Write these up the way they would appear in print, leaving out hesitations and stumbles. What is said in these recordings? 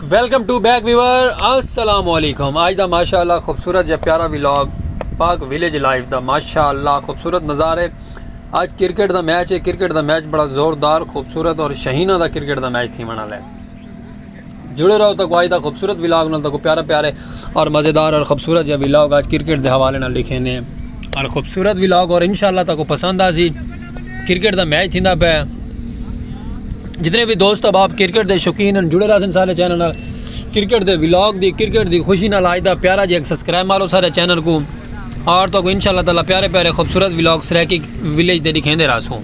Welcome to back viewer अस्सलाम वालेकुम। आज दा माशाअल्लाह खूबसूरत या प्यारा व्लॉग पाक विलेज लाइफ दा माशाअल्लाह खूबसूरत नज़ारे। आज क्रिकेट दा मैच है। क्रिकेट दा मैच बड़ा ज़ोरदार खूबसूरत और शहीना दा क्रिकेट दा मैच थी मना है। जुड़े रहो तक आज दा खूबसूरत व्लॉग नाल तक प्यारे प्यारे और मज़ेदार और खूबसूरत या व्लॉग आज क्रिकेट के हवाले नाल लिखे ने और खूबसूरत व्लॉग और इंशाअल्लाह तक पसंद आ सी। क्रिकेट दा मैच थींदा पे। जितने भी दोस्त अब आप क्रिकेट के शौकीन हैं जुड़े रह सारे चैनल नाल क्रिकेट के व्लॉग दी क्रिकेट की खुशी नाल आज दा प्यारा जी एक सब्सक्राइब मारो सारे चैनल को और तो इंशाअल्लाह ताला प्यारे प्यारे खूबसूरत व्लॉग सराकी विलेज दे दिखेंदे रासू।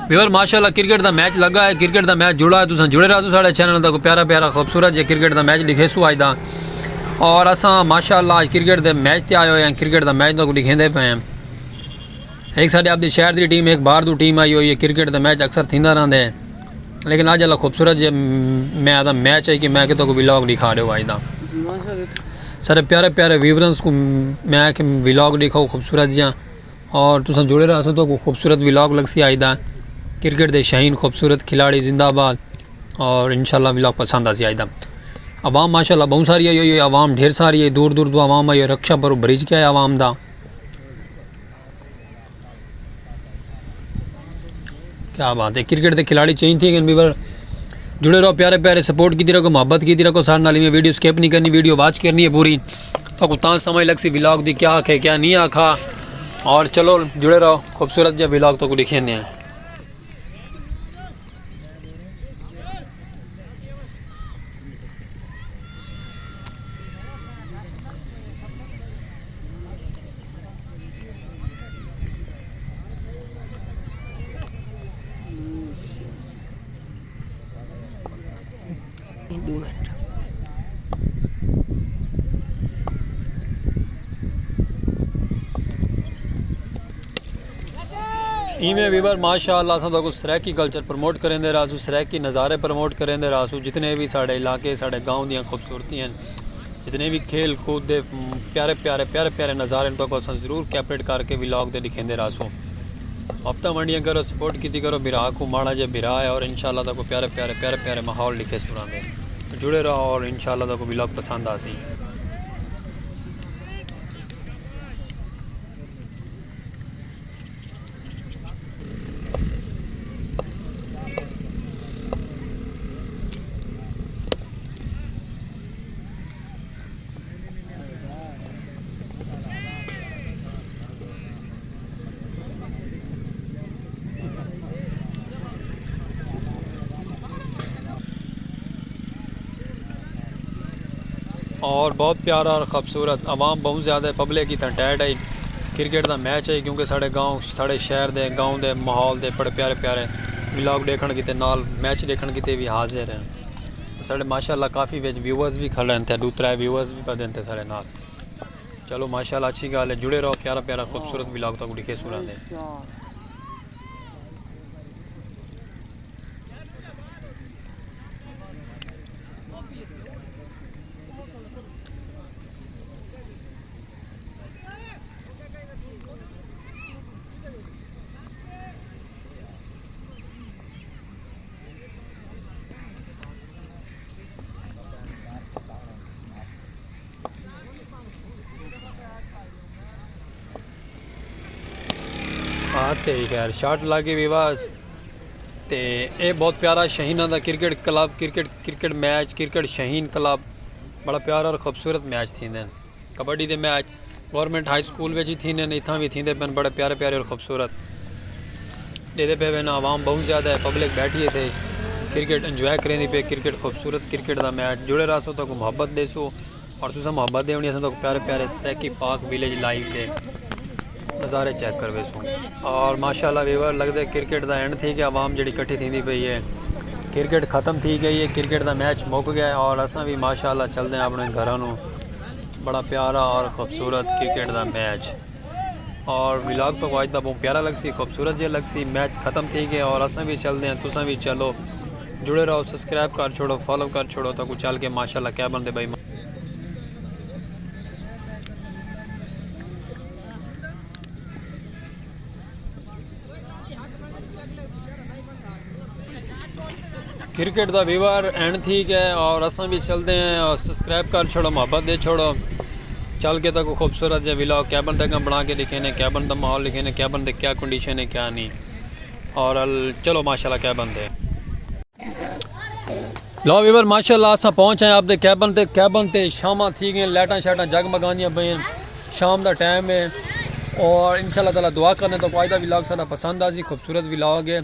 व्यूअर माशाअल्लाह क्रिकेट का मैच लगा है। क्रिकेट का मैच जुड़ा है। तुम जुड़े रहो सारे चैनल तक प्यारा प्यारा खूबसूरत जो क्रिकेट का मैच लिखेसू आज दा और असा माशाअल्लाह आज क्रिकेट के मैच ते आए हुए हैं। क्रिकेट का मैच तो दिखेंदे पे हैं। एक साढ़े आपकी शहर की टीम एक बाहर की टीम आई हुई है। क्रिकेट का मैच अक्सर थींदा रहंदे हैं लेकिन अज अल्लाह खूबसूरत जो मैं आदा मैच है कि मैं कि तो व्लॉग दिखा रहे हो आज दा सारे प्यारे प्यारे व्यूअर्स को मैं कि व्लॉग दिखाओ खूबसूरत जिया और तुम जुड़े रहो तो खूबसूरत व्लॉग लग सी आज दा क्रिकेट के शहीन खूबसूरत खिलाड़ी जिंदाबाद और इंशाल्लाह व्लॉग पसंद आ सी आज दा। आवाम माशाल्लाह बहुत सारी आई हुई है। आवाम ढेर सारी है। दूर दूर तो आवाम आई है। रक्षा पर ब्रिज क्या है आवाम दा क्या बात है। क्रिकेट के खिलाड़ी चाहिए थे व्यूअर जुड़े रहो प्यारे प्यारे सपोर्ट की रखो मोहब्बत की रखो सारे नाली में वीडियो स्किप नहीं करनी वीडियो वॉच करनी है पूरी तो कुछ समझ लग सी व्लॉग दी क्या आखे क्या नहीं आखा और चलो जुड़े रहो खूबसूरत जो व्लॉग तो दिखे हैं। इवें व्यूअर माशाअल्लाह असां तो सराकी कल्चर प्रमोट करेंदे रासू सराकी नज़ारे प्रमोट करेंदे रासू जितने भी साढ़े इलाके साढ़े गाँव दियाँ खूबसूरतियाँ जितने भी खेल कूद दे प्यारे प्यारे प्यारे प्यारे नज़ारे तो असां ज़रूर कैपरेट करके व्लॉग दे दिखेंदे रासू। हफ्ता मंडियाँ करो सपोर्ट की करो बिरा को माड़ा जे बिरा है और इंशाअल्लाह तक प्यारे प्यारे प्यारे प्यारे माहौल लिखे सुनांदे जुड़े रहो और इंशाअल्लाह तक व्लॉग पसंद आ सी। और बहुत प्यारा और ख़ूबसूरत आवाम बहुत ज़्यादा पब्लिक की टैड है। क्रिकेट का मैच है क्योंकि साढ़े गाँव साढ़े शहर के गाँव के माहौल के बड़े प्यारे प्यारे व्लॉग देखने किते नाल मैच देखने किते भी हाजिर हैं। साढ़े माशाअल्लाह काफ़ी व्यूअर्स भी खड़े हैं। 2-3 व्यूअर्स भी पदे थे साढ़े नाल। चलो माशाअल्लाह अच्छी गल है। जुड़े रहो प्यारा प्यारा खूबसूरत व्लॉग तक दिखे सुना दे। हाँ तो खैर शॉट लागे विवास तो ये बहुत प्यारा शहीना का cricket club cricket match cricket Shaheen club बड़ा प्यारा और खूबसूरत मैच थी। कबड्डी के मैच गवर्नमेंट हाई स्कूल में ही थी इतना भी थी पे बड़े प्यारे प्यारे और खूबसूरत दे पे वे आवाम बहुत ज़्यादा है। पब्लिक बैठी थे क्रिकेट एंजॉय करें पे क्रिकेट खूबसूरत क्रिकेट का मैच जुड़े रहो तो मुहब्बत देसो और तुम मुहब्बत देनी अस तो प्यारे प्यारे सराकी पाक विलेज लाइव के नज़ारे चेक करवे सूँ और माशाअल्लाह व्यूअर लगता क्रिकेट का एंड थी कि आवाम जी इकट्ठी थी पई है। क्रिकेट ख़त्म थी गई है। क्रिकेट का मैच मुक गया और असा भी माशाअल्लाह चलते हैं अपने घरों। बड़ा प्यारा और खूबसूरत क्रिकेट का मैच और व्लॉग तो आज बहुत प्यारा लग सी खूबसूरत जे लग सी। मैच ख़त्म थी गया और असा भी चलते हैं तुसा भी चलो जुड़े रहो सब्सक्राइब कर छोड़ो फॉलो कर छोड़ो तो चल के माशाअल्लाह क्या बनते भाई। क्रिकेट का व्यूवर एंड ठीक है और असा भी चलते हैं और सब्सक्राइब कर छोड़ो, मोहब्बत दे छोड़ो। चल के तक खूबसूरत जो व्लॉग कैबन तक बना के लिखे ने, कैबन का माहौल लिखे ने, कैबन के क्या कंडीशन है क्या नहीं। और चलो माशाल्लाह कैबन दे लो व्यूवर माशाल्लाह असा पहुँच आए आपके कैबन ते शाम थी गई, लाइटा शाइटा जगमगानियाँ पे शाम का टाइम है। और इंशाल्लाह ताला दुआ करने तो अज का व्लॉग सारा पसंद आ सी, खूबसूरत व्लॉग है।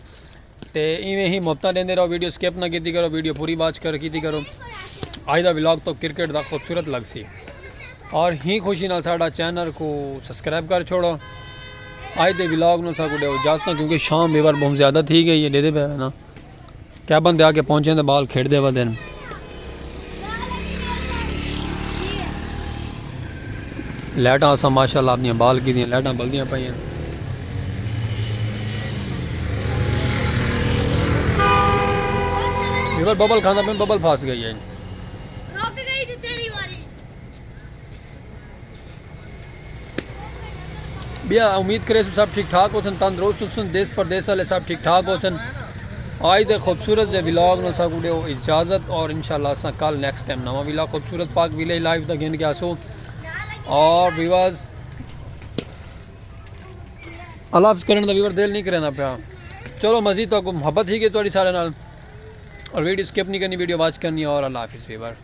तो इवें ही मुफ्ता देंदे रहो, वीडियो स्किप ना की करो, वीडियो पूरी बात की करो। अज का व्लॉग तो क्रिकेट का खूबसूरत लग सी और ही खुशी नाल साडा चैनल को सब्सक्राइब कर छोड़ो। अज के व्लॉग में साकू दो इजाजत, क्योंकि शाम व्यूवर बहुत ज़्यादा थी गई है, लेदे पे ना कैबन दे आके पहुँचे तो बाल खेड़ते वे दिन। लाइटा असा माशाल्लाह अपनी बाल की लाइटा बलदियाँ पाई। व्यूवर बबल खाना पे बबल फंस गई है। रुक गई थी तेरी बारी। भैया उम्मीद करे सब ठीक ठाक हो, तंदुरुस्त हो, देश प्रदेश वाले सब ठीक ठाक हो। आज दे खूबसूरत जे व्लॉग में सब इजाज़त और इंशाल्लाह असा कल नेक्स्ट टाइम नवा व्लॉग खूबसूरत पाक विलेज लाइफ का गिन के आसो। और व्यूअर्स अल्लाह हाफ़िज़ करने का व्यूअर दिल नहीं करना पाया। चलो मज़ीद तो मोहब्बत ही कि थोड़ी सारे नाल और वीडियो स्किप नहीं करनी, वीडियो वॉच करनी। और अल्लाह हाफ़िज़ व्यूअर।